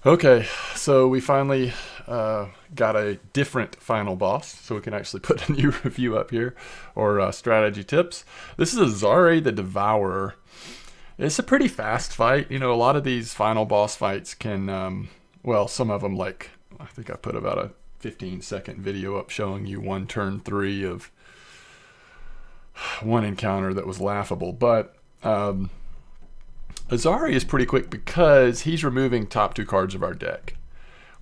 Okay, so we finally got a different final boss, so we can actually put a new review up here, or strategy tips. This is Azari the Devourer. It's a pretty fast fight. You know, a lot of these final boss fights can, well, some of them, like, I think I put about a 15-second video up showing you one turn 3 of one encounter that was laughable, but Azari is pretty quick because he's removing top 2 cards of our deck.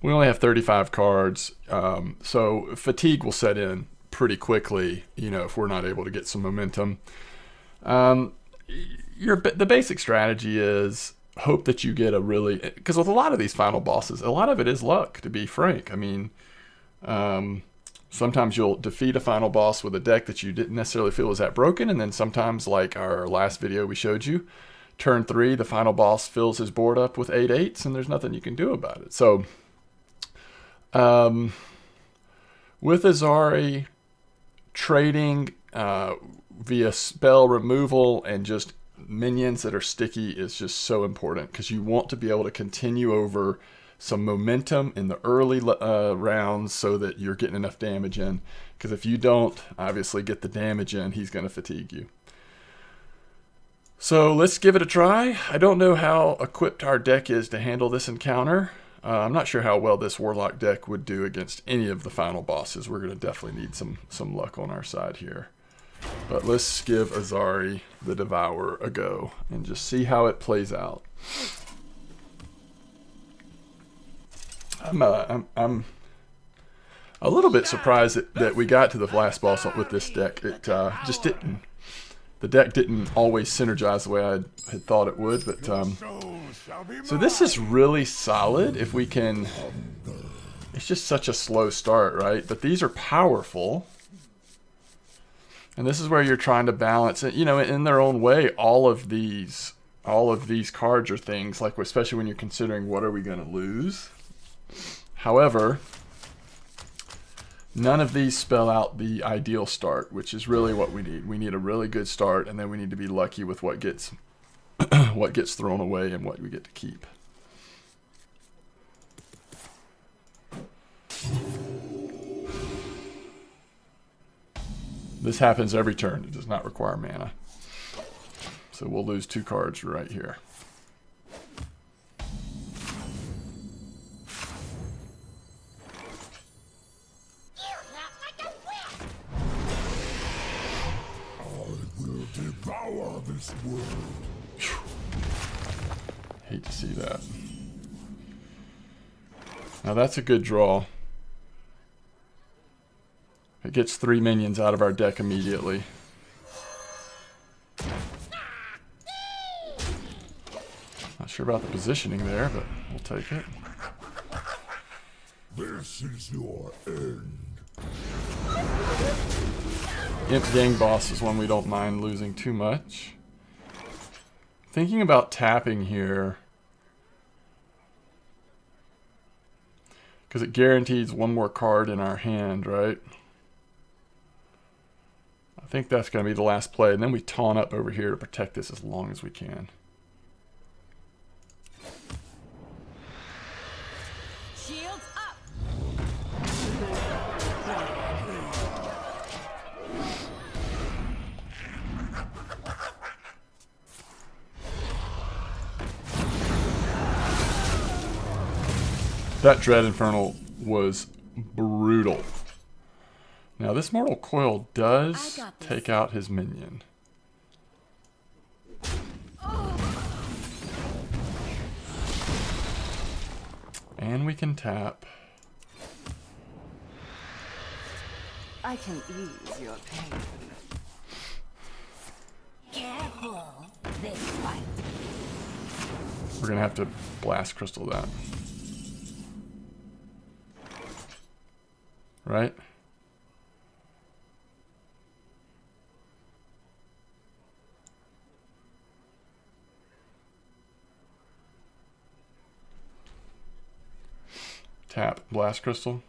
We only have 35 cards, so fatigue will set in pretty quickly, you know, if we're not able to get some momentum. The basic strategy is hope that you get a really, because with a lot of these final bosses, a lot of it is luck, to be frank. I mean, sometimes you'll defeat a final boss with a deck that you didn't necessarily feel was that broken, and then sometimes, like our last video we showed you, turn 3, the final boss fills his board up with 8/8s, and there's nothing you can do about it. So, with Azari, trading via spell removal and just minions that are sticky is just so important, because you want to be able to continue over some momentum in the early rounds so that you're getting enough damage in, because if you don't obviously get the damage in, he's going to fatigue you. So let's give it a try. I don't know how equipped our deck is to handle this encounter. I'm not sure how well this Warlock deck would do against any of the final bosses. We're going to definitely need some luck on our side here. But let's give Azari the Devourer a go and just see how it plays out. I'm a little bit surprised that we got to the last boss with this deck. It just didn't. The deck didn't always synergize the way I had thought it would, but so this is really solid if we can. It's just such a slow start, right? But these are powerful, and this is where you're trying to balance it. You know, in their own way, all of these cards are things like, especially when you're considering what are we going to lose. However, none of these spell out the ideal start, which is really what we need. We need a really good start, and then we need to be lucky with what gets what gets thrown away and what we get to keep. This happens every turn. It does not require mana. So we'll lose 2 cards right here. Devour this world. Hate to see that. Now that's a good draw. It gets 3 minions out of our deck immediately. Not sure about the positioning there, but we'll take it. This is your end. Imp Gang boss is one we don't mind losing too much. Thinking about tapping here, because it guarantees 1 more card in our hand, right? I think that's going to be the last play, and then we taunt up over here to protect this as long as we can. Shields up. That Dread Infernal was brutal. Now this Mortal Coil does take out his minion. And we can tap. I can ease your pain. Careful. This fight. We're gonna have to Blast Crystal that. Right? Tap Blast Crystal.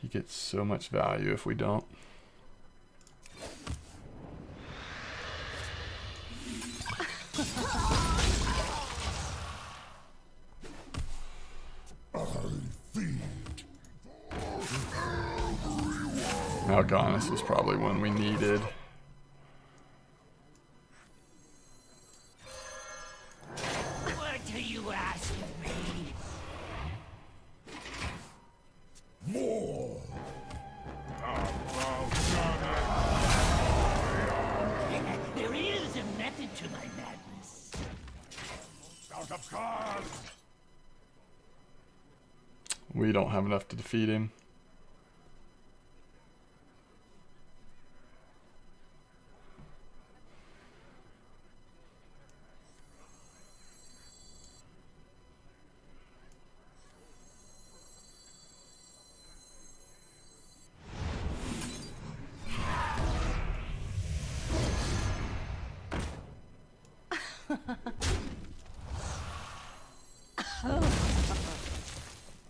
He gets so much value if we don't. Arcanist was probably one we needed. What do you ask of me? More. There is a method to my madness. Out of cards. We don't have enough to defeat him.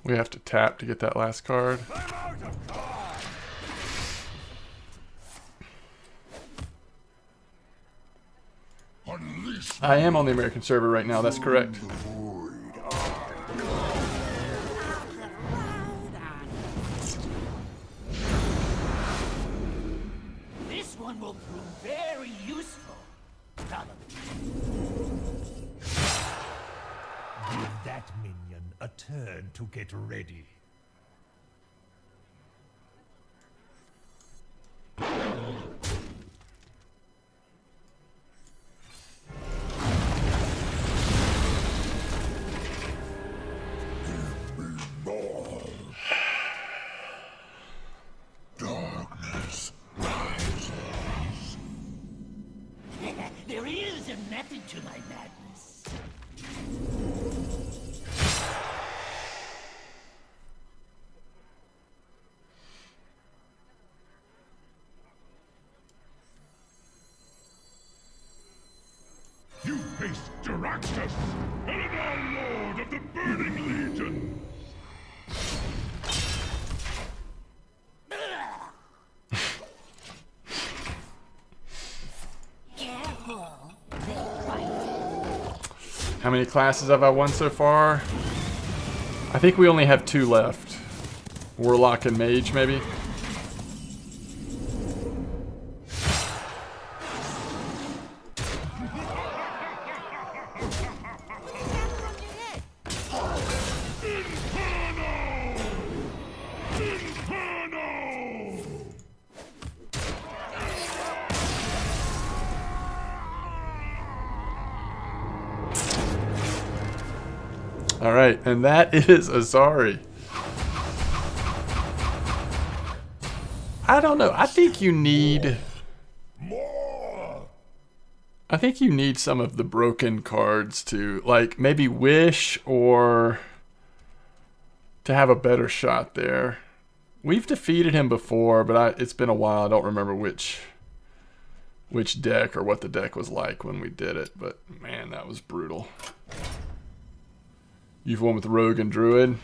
We have to tap to get that last card. I am on the American server right now, that's correct. This one will prove very useful. Probably. Give that minion a turn to get ready. Darkness rises. There is a method to my madness. You face Jaraxxus, Eladar Lord of the Burning Legion. Careful. They bite. How many classes have I won so far? I think we only have 2 left. Warlock and Mage, maybe? Alright, and that is Azari. I don't know. I think you need... More. I think you need some of the broken cards to, like, maybe Wish or to have a better shot there. We've defeated him before, but it's been a while. I don't remember which deck or what the deck was like when we did it, but man, that was brutal. You've won with Rogue and Druid.